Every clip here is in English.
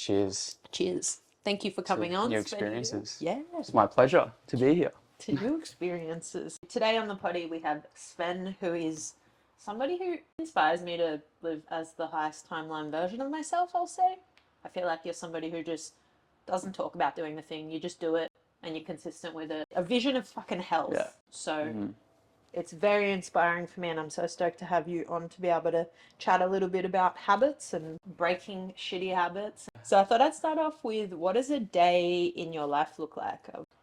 Cheers. Cheers. Thank you for coming on. New experiences. Yeah. It's my pleasure to be here. To new experiences. Today on the potty we have Sven, who is somebody who inspires me to live as the highest timeline version of myself, I'll say. I feel like you're somebody who just doesn't talk about doing the thing, you just do it and you're consistent with it. A vision of fucking health. Yeah. So it's very inspiring for me, and I'm so stoked to have you on to be able to chat a little bit about habits and breaking shitty habits. So I thought I'd start off with, what does a day in your life look like?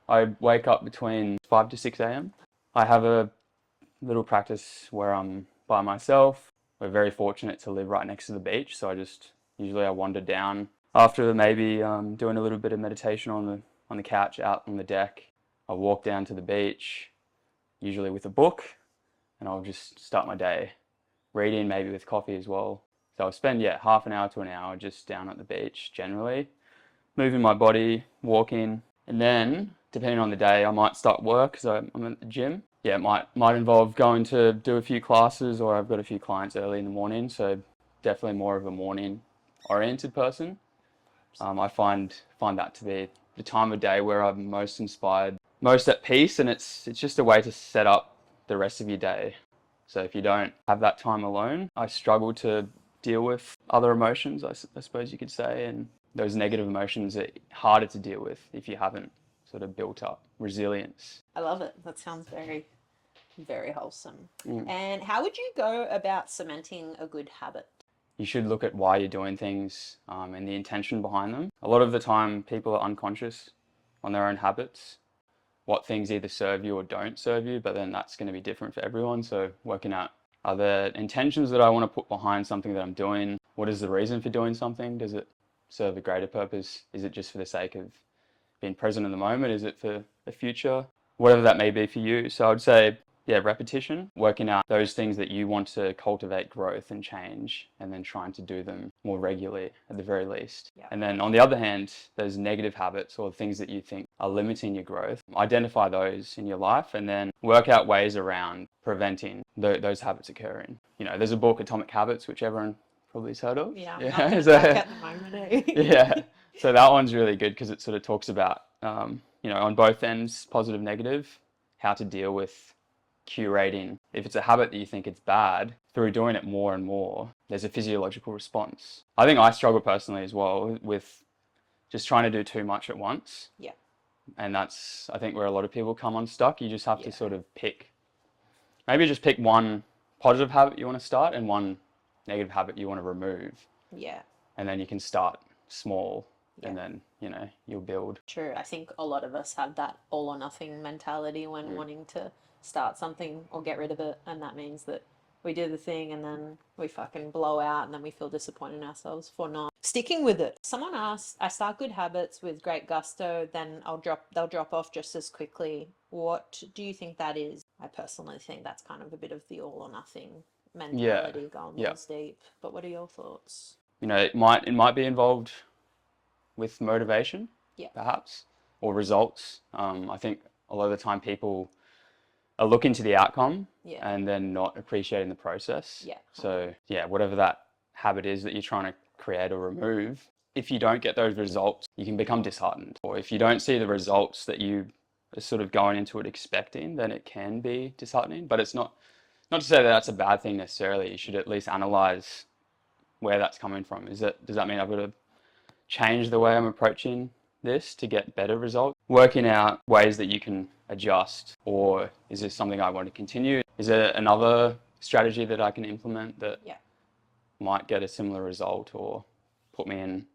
I wake up between 5 to 6 a.m. I have a little practice where I'm by myself. We're very fortunate to live right next to the beach, so I wander down. After maybe doing a little bit of meditation on the couch out on the deck, I'll walk down to the beach, usually with a book, and I'll just start my day reading, maybe with coffee as well. So I'll spend half an hour to an hour just down at the beach generally, moving my body, walking, and then depending on the day I might start work because I'm at the gym. Yeah, it might involve going to do a few classes, or I've got a few clients early in the morning, so definitely more of a morning oriented person. I find that to be the time of day where I'm most inspired, most at peace, and it's just a way to set up the rest of your day. So if you don't have that time alone, I struggle to deal with other emotions, I suppose you could say, and those negative emotions are harder to deal with if you haven't sort of built up resilience. I love it. That sounds very, very wholesome. And how would you go about cementing a good habit? You should look at why you're doing things and the intention behind them. A lot of the time, people are unconscious on their own habits, what things either serve you or don't serve you, but then that's going to be different for everyone. So working out, are there intentions that I want to put behind something that I'm doing? What is the reason for doing something? Does it serve a greater purpose? Is it just for the sake of being present in the moment? Is it for the future? Whatever that may be for you. So I'd say, repetition, working out those things that you want to cultivate growth and change, and then trying to do them more regularly at the very least. Yeah. And then on the other hand, those negative habits or things that you think are limiting your growth, identify those in your life and then work out ways around preventing those habits occurring. There's a book, Atomic Habits, which everyone probably has heard of. Yeah, Yeah. so, at the moment, eh? Yeah. So that one's really good because it sort of talks about, on both ends, positive, negative, how to deal with curating. If it's a habit that you think it's bad, through doing it more and more, there's a physiological response. I think I struggle personally as well with just trying to do too much at once. Yeah. And that's, I think, where a lot of people come unstuck. You just have to sort of pick one positive habit you want to start and one negative habit you want to remove. Yeah. And then you can start small and then, you'll build. True. I think a lot of us have that all or nothing mentality when wanting to start something or get rid of it, and that means that we do the thing and then we fucking blow out and then we feel disappointed in ourselves for not sticking with it. Someone asked, I start good habits with great gusto, then they'll drop off just as quickly. What do you think that is? I personally think that's kind of a bit of the all or nothing mentality going balls deep. But what are your thoughts? It might be involved with motivation, perhaps, or results. I think a lot of the time people are looking to the outcome and then not appreciating the process. Yeah. So whatever that habit is that you're trying to create or remove, if you don't get those results, you can become disheartened. Or if you don't see the results that you are sort of going into it expecting, then it can be disheartening. But it's not to say that that's a bad thing necessarily. You should at least analyze where that's coming from. Does that mean I've got to change the way I'm approaching this to get better results? Working out ways that you can adjust, or is this something I want to continue? Is there another strategy that I can implement that might get a similar result or put me in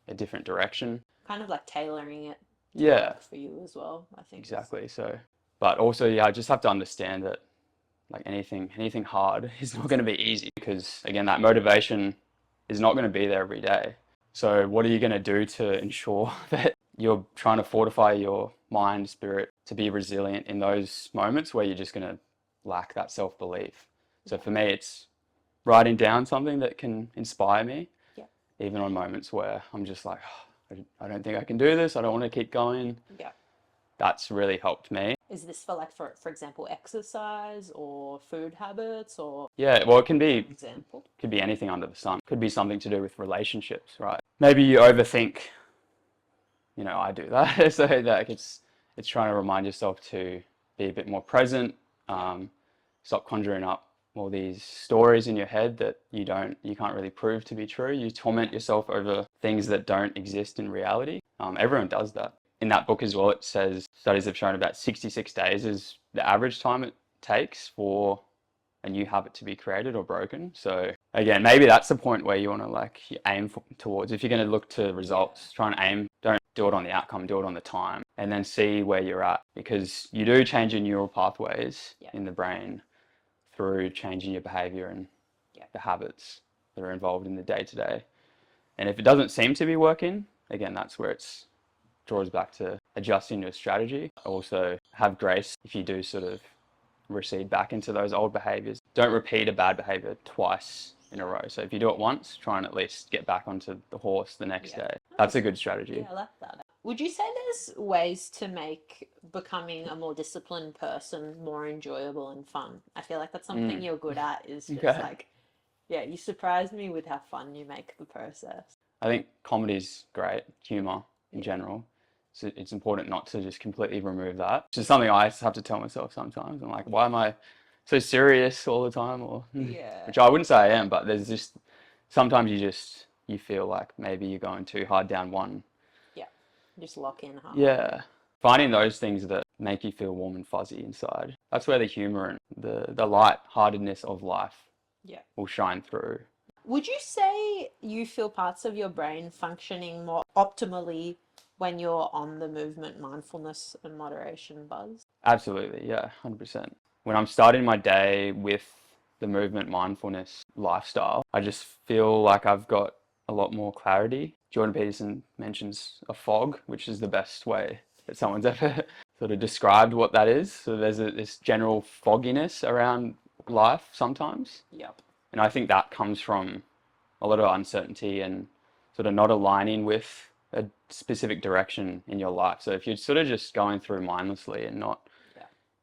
a different direction? Kind of like tailoring it to work for you as well, I think. Exactly. So, but also, I just have to understand that like anything hard is not going to be easy, because again, that motivation is not going to be there every day. So what are you going to do to ensure that you're trying to fortify your mind, spirit to be resilient in those moments where you're just going to lack that self-belief? So for me, it's writing down something that can inspire me, even on moments where I'm just like, I don't think I can do this. I don't want to keep going. Yeah. That's really helped me. is this for like, for example, exercise or food habits, or Yeah, well, it can an be example? anything under the sun. Could be something to do with relationships, right? Maybe you overthink. I do that. So that it's trying to remind yourself to be a bit more present. Stop conjuring up all these stories in your head that you can't really prove to be true. You torment yourself over things that don't exist in reality. Everyone does that. In that book as well, it says studies have shown about 66 days is the average time it takes for a new habit to be created or broken. So again, maybe that's the point where you want to like aim towards. If you're going to look to results, try and aim. Don't do it on the outcome, do it on the time, and then see where you're at, because you do change your neural pathways in the brain through changing your behavior and the habits that are involved in the day to day. And if it doesn't seem to be working, again, that's where it's draws back to adjusting your strategy. Also, have grace if you do sort of recede back into those old behaviors. Don't repeat a bad behavior twice in a row. So if you do it once, try and at least get back onto the horse the next day. That's a good strategy. Yeah, I like that. Would you say there's ways to make becoming a more disciplined person more enjoyable and fun? I feel like that's something you're good at, is just like, yeah, you surprise me with how fun you make the process. I think comedy's great, humor in general. So it's important not to just completely remove that. It's just something I have to tell myself sometimes. I'm like, why am I so serious all the time? Or which I wouldn't say I am, but there's just sometimes you feel like maybe you're going too hard down one. Yeah, just lock in hard. Yeah, finding those things that make you feel warm and fuzzy inside. That's where the humor and the light-heartedness of life will shine through. Would you say you feel parts of your brain functioning more optimally when you're on the movement mindfulness and moderation buzz? Absolutely, yeah, 100%. When I'm starting my day with the movement mindfulness lifestyle, I just feel like I've got a lot more clarity. Jordan Peterson mentions a fog, which is the best way that someone's ever sort of described what that is. So there's this general fogginess around life sometimes. Yep. And I think that comes from a lot of uncertainty and sort of not aligning with a specific direction in your life. So if you're sort of just going through mindlessly and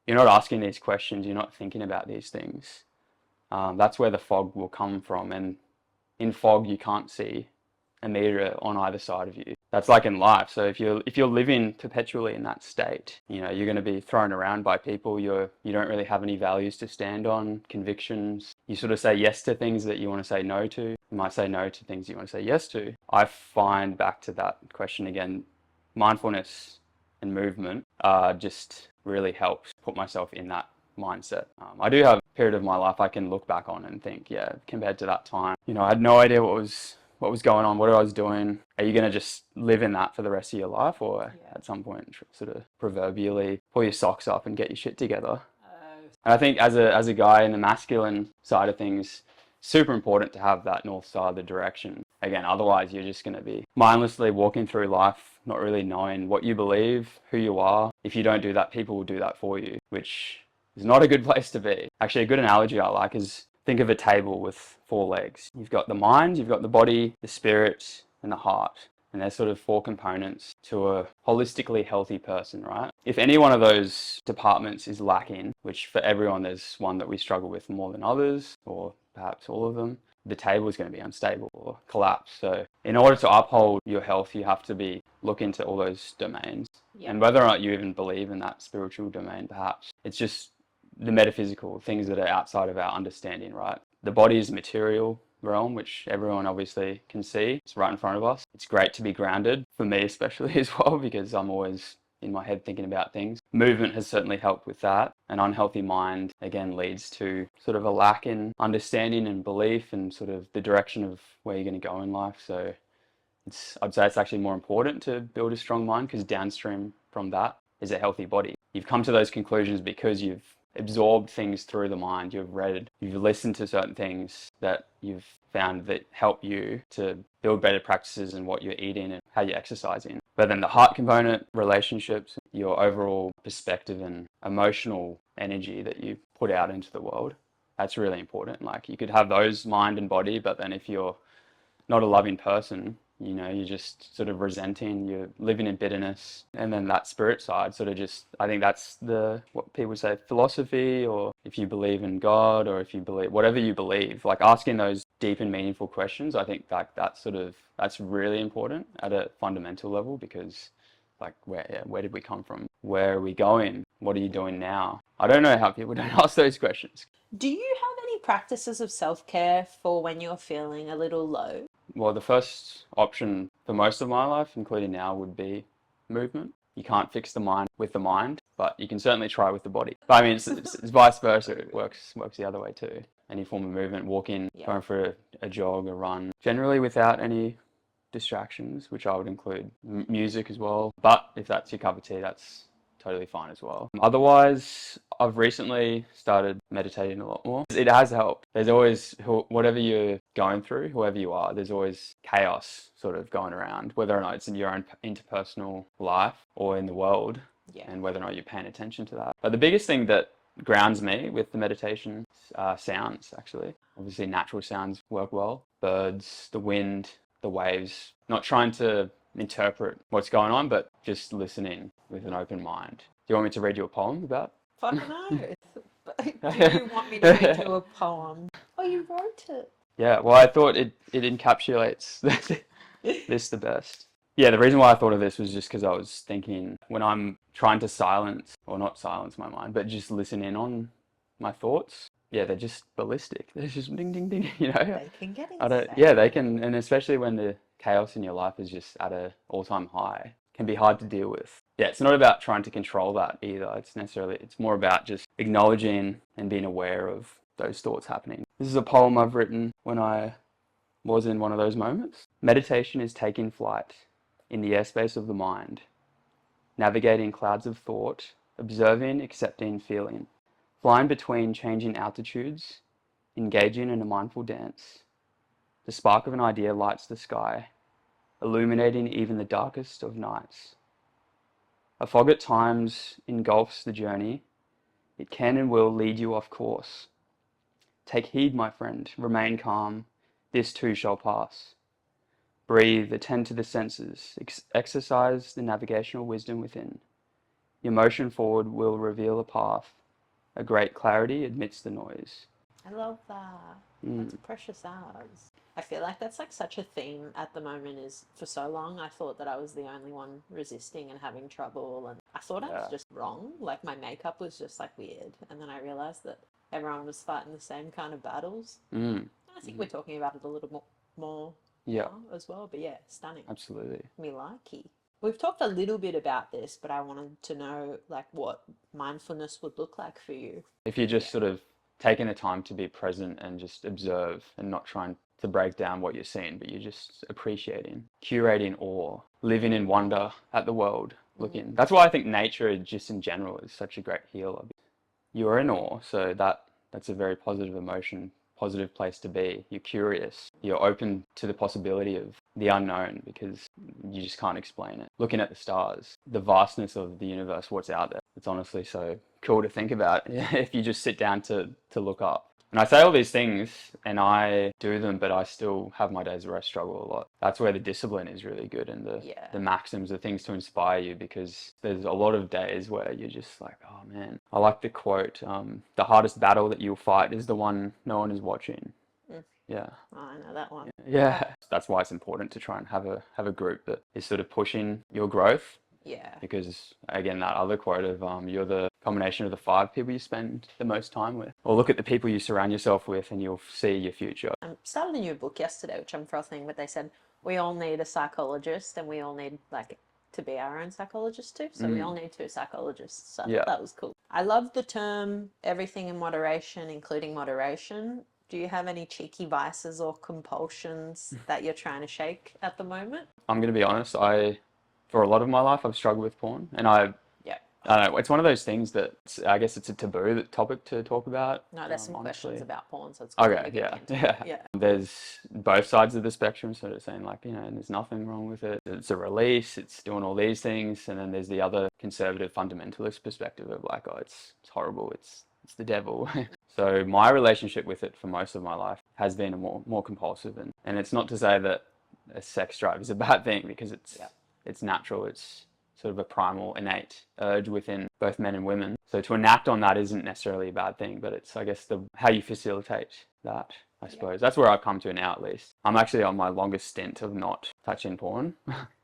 you're not asking these questions, you're not thinking about these things, that's where the fog will come from. And in fog, you can't see a meter on either side of you. That's like in life. So if you're living perpetually in that state, you're going to be thrown around by people. You don't really have any values to stand on, convictions. You sort of say yes to things that you want to say no to. You might say no to things you want to say yes to. I find back to that question again, mindfulness and movement just really helps put myself in that mindset. I do have a period of my life I can look back on and think, yeah, compared to that time, I had no idea what was going on, what I was doing. Are you going to just live in that for the rest of your life, or at some point sort of proverbially pull your socks up and get your shit together? And I think as a guy in the masculine side of things, super important to have that north star, the direction. Again, otherwise you're just going to be mindlessly walking through life, not really knowing what you believe, who you are. If you don't do that, people will do that for you, which is not a good place to be. Actually, a good analogy I like is think of a table with 4 legs. You've got the mind, you've got the body, the spirit, and the heart. And there's sort of 4 components to a holistically healthy person, right? If any one of those departments is lacking, which for everyone there's one that we struggle with more than others, or perhaps all of them, the table is going to be unstable or collapse. So in order to uphold your health, you have to look into all those domains. And whether or not you even believe in that spiritual domain, perhaps, it's just the metaphysical things that are outside of our understanding, right? The body is material realm, which everyone obviously can see. It's right in front of us. It's great to be grounded, for me especially as well, because I'm always in my head thinking about things. Movement has certainly helped with that. An unhealthy mind, again, leads to sort of a lack in understanding and belief and sort of the direction of where you're going to go in life. So I'd say it's actually more important to build a strong mind, because downstream from that is a healthy body. You've come to those conclusions because you've absorbed things through the mind, you've read, you've listened to certain things that you've found that help you to build better practices in what you're eating and how you're exercising. But then the heart component, relationships, your overall perspective and emotional energy that you put out into the world, that's really important. Like you could have those mind and body, but then if you're not a loving person, You know, you're just sort of resenting, you're living in bitterness. And then that spirit side sort of just, I think that's what people say, philosophy, or if you believe in God, or if you believe, whatever you believe, like asking those deep and meaningful questions, I think that's really important at a fundamental level, because like where did we come from? Where are we going? What are you doing now? I don't know how people don't ask those questions. Do you have any practices of self-care for when you're feeling a little low? Well, the first option for most of my life, including now, would be movement. You can't fix the mind with the mind, but you can certainly try with the body. But I mean, it's vice versa. It works the other way too. Any form of movement, walking, going for a jog, a run, generally without any distractions, which I would include music as well. But if that's your cup of tea, that's totally fine as well. Otherwise, I've recently started meditating a lot more. It has helped. There's always, whatever you're going through, whoever you are, there's always chaos sort of going around, whether or not it's in your own interpersonal life or in the world, and whether or not you're paying attention to that. But the biggest thing that grounds me with the meditation sounds, actually. Obviously, natural sounds work well. Birds, the wind, the waves, not trying to interpret what's going on, but just listening with an open mind. Do you want me to read you a poem about? Fuck no. Do you want me to read you a poem? Oh, you wrote it. Yeah, well, I thought it encapsulates this the best. Yeah, the reason why I thought of this was just because I was thinking, when I'm trying to silence, or not silence my mind, but just listen in on my thoughts, yeah, they're just ballistic. They're just ding, ding, ding, you know? They can get insane. Yeah, they can, and especially when the chaos in your life is just at an all-time high, can be hard to deal with. Yeah, it's not about trying to control that either. It's more about just acknowledging and being aware of those thoughts happening. This is a poem I've written when I was in one of those moments. Meditation is taking flight in the airspace of the mind, navigating clouds of thought, observing, accepting, feeling, flying between changing altitudes, engaging in a mindful dance. The spark of an idea lights the sky, illuminating even the darkest of nights. A fog at times engulfs the journey. It can and will lead you off course. Take heed, my friend, remain calm. This too shall pass. Breathe, attend to the senses, exercise the navigational wisdom within. Your motion forward will reveal a path, a great clarity amidst the noise. I love that. That's precious hours. I feel like that's like such a theme at the moment. Is for so long I thought that I was the only one resisting and having trouble, and I thought I was just wrong. Like my makeup was just like weird, and then I realized that everyone was fighting the same kind of battles. And I think we're talking about it a little more now as well. But yeah, stunning. Absolutely. Me likey. We've talked a little bit about this, but I wanted to know like what mindfulness would look like for you. If you're just sort of taking the time to be present and just observe and not trying to break down what you're seeing, but you're just appreciating, curating awe, living in wonder at the world, looking. That's why I think nature just in general is such a great healer. You're in awe, so that's a very positive emotion, positive place to be. You're curious. You're open to the possibility of the unknown because you just can't explain it. Looking at the stars, the vastness of the universe, what's out there. It's honestly so cool to think about if you just sit down to look up. And I say all these things and I do them, but I still have my days where I struggle a lot. That's where the discipline is really good, and the maxims, the things to inspire you, because there's a lot of days where you're just like, oh man. I like the quote, the hardest battle that you'll fight is the one no one is watching. Yeah. Oh, I know that one. Yeah. That's why it's important to try and have a group that is sort of pushing your growth. Yeah. Because again, that other quote of you're the combination of the 5 people you spend the most time with. Or look at the people you surround yourself with and you'll see your future. I started a new book yesterday, which I'm frothing, but they said we all need a psychologist and we all need like to be our own psychologist too. So we all need 2 psychologists. So I thought that was cool. I love the term everything in moderation, including moderation. Do you have any cheeky vices or compulsions that you're trying to shake at the moment? I'm going to be honest, for a lot of my life, I've struggled with porn, and I don't know, it's one of those things that I guess it's a taboo topic to talk about. No, there's some honestly. questions about porn, so it's good. Okay, yeah. There's both sides of the spectrum, sort of saying like, there's nothing wrong with it. It's a release, it's doing all these things, and then there's the other conservative fundamentalist perspective of like, oh, it's horrible, it's the devil. So my relationship with it for most of my life has been a more compulsive, and it's not to say that a sex drive is a bad thing, because Yep. it's natural. It's sort of a primal, innate urge within both men and women. So to enact on that isn't necessarily a bad thing, but it's, I guess, how you facilitate that, I suppose. That's where I've come to now, at least. I'm actually on my longest stint of not touching porn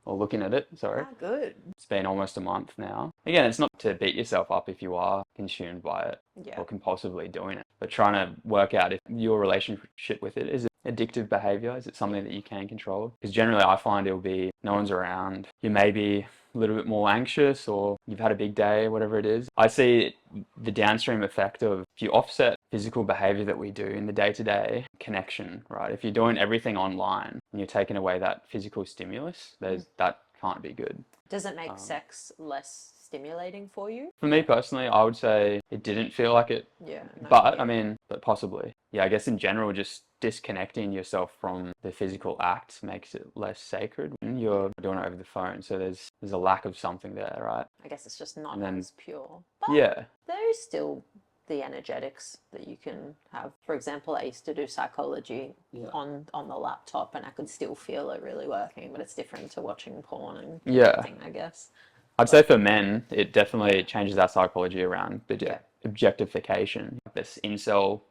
or looking at it, sorry. Ah, good. It's been almost a month now. Again, it's not to beat yourself up if you are consumed by it Yeah. or compulsively doing it, but trying to work out if your relationship with it is it addictive behavior. Is it something that you can control? Because generally I find it'll be no one's around. You may be a little bit more anxious, or you've had a big day, whatever it is. I see the downstream effect of, if you offset physical behavior that we do in the day-to-day connection, right? If you're doing everything online and you're taking away that physical stimulus, that can't be good. Does it make sex less stimulating for you? For me personally, I would say it didn't feel like it. Yeah. No, But yeah. I mean, but possibly. Yeah, I guess in general, just disconnecting yourself from the physical act makes it less sacred when you're doing it over the phone. So there's a lack of something there, right? I guess it's just not And then- as pure. But Yeah. there is still the energetics that you can have. For example, I used to do psychology on the laptop, and I could still feel it really working, but it's different to watching porn and Yeah. connecting, I guess. I'd say for men, it definitely changes our psychology around the Yeah. objectification. This incel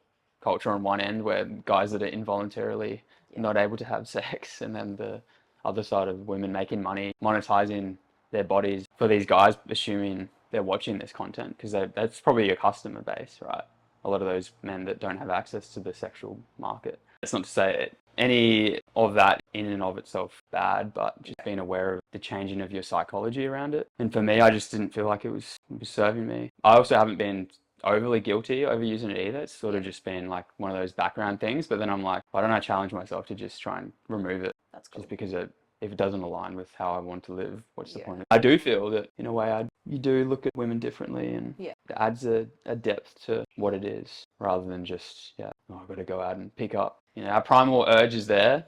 culture on one end, where guys that are involuntarily not able to have sex, and then the other side of women making money, monetizing their bodies for these guys, assuming they're watching this content, because that's probably your customer base, right? A lot of those men that don't have access to the sexual market. That's not to say any of that in and of itself bad, but just being aware of the changing of your psychology around it. And for me, I just didn't feel like it was serving me. I also haven't been overly guilty over using it either. It's sort of just been like one of those background things. But then I'm like, why don't I challenge myself to just try and remove it? That's cool. Just because if it doesn't align with how I want to live, what's the point? I do feel that in a way you do look at women differently, and it adds a depth to what it is, rather than just, I've got to go out and pick up. Our primal urge is there.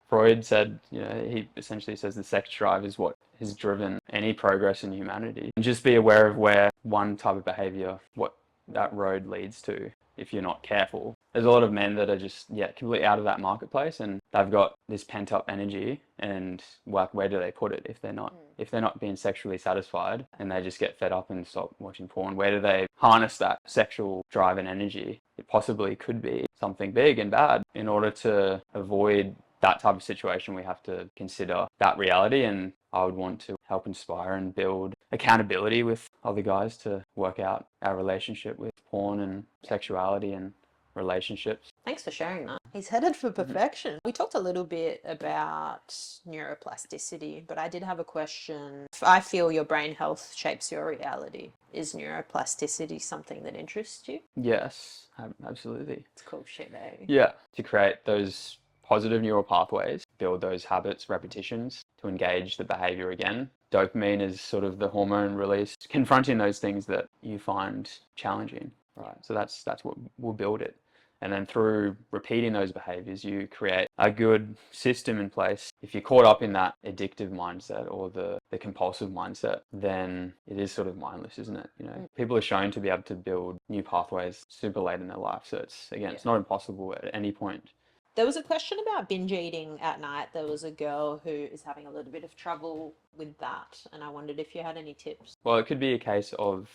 Freud said, he essentially says the sex drive is what has driven any progress in humanity. And just be aware of where one type of behavior, what that road leads to, if you're not careful. There's a lot of men that are just, completely out of that marketplace, and they've got this pent up energy, and where do they put it if they're not being sexually satisfied, and they just get fed up and stop watching porn? Where do they harness that sexual drive and energy? It possibly could be something big and bad. In order to avoid that type of situation, we have to consider that reality, and I would want to help inspire and build accountability with other guys to work out our relationship with porn and sexuality and relationships. Thanks for sharing that. He's headed for perfection. We talked a little bit about neuroplasticity, but I did have a question. I feel your brain health shapes your reality. Is neuroplasticity something that interests you? Yes, absolutely. It's cool shit, eh? Yeah, to create those positive neural pathways, build those habits, repetitions to engage the behavior again. Dopamine is sort of the hormone release, confronting those things that you find challenging, right? So that's what will build it. And then through repeating those behaviors, you create a good system in place. If you're caught up in that addictive mindset or the compulsive mindset, then it is sort of mindless, isn't it? People are shown to be able to build new pathways super late in their life. So it's not impossible at any point. There was a question about binge eating at night. There was a girl who is having a little bit of trouble with that, and I wondered if you had any tips. Well, it could be a case of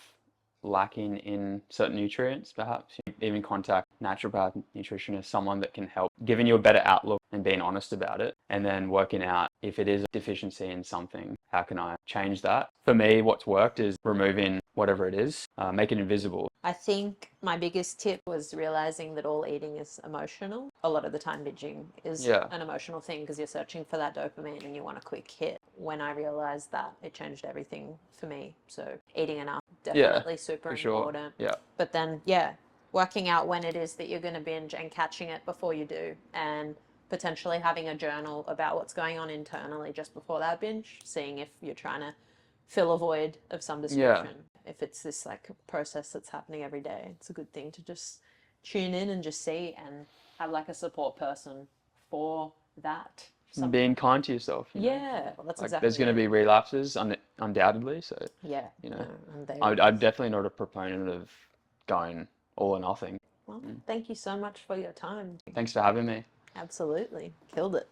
lacking in certain nutrients, perhaps. Even contact naturopath nutritionist, someone that can help giving you a better outlook and being honest about it, and then working out if it is a deficiency in something, how can I change that? For me, what's worked is removing whatever it is, make it invisible. I think my biggest tip was realizing that all eating is emotional. A lot of the time binging is an emotional thing because you're searching for that dopamine and you want a quick hit. When I realized that, it changed everything for me. So eating enough, definitely super important. Yeah. But then, working out when it is that you're going to binge and catching it before you do, and potentially having a journal about what's going on internally just before that binge, seeing if you're trying to fill a void of some description. If it's this like process that's happening every day, it's a good thing to just tune in and just see and have like a support person for that. Being kind to yourself. Well, that's like, exactly there's going to be relapses, undoubtedly. So I'm definitely not a proponent of going all or nothing. Well, thank you so much for your time. Thanks for having me. Absolutely. Killed it.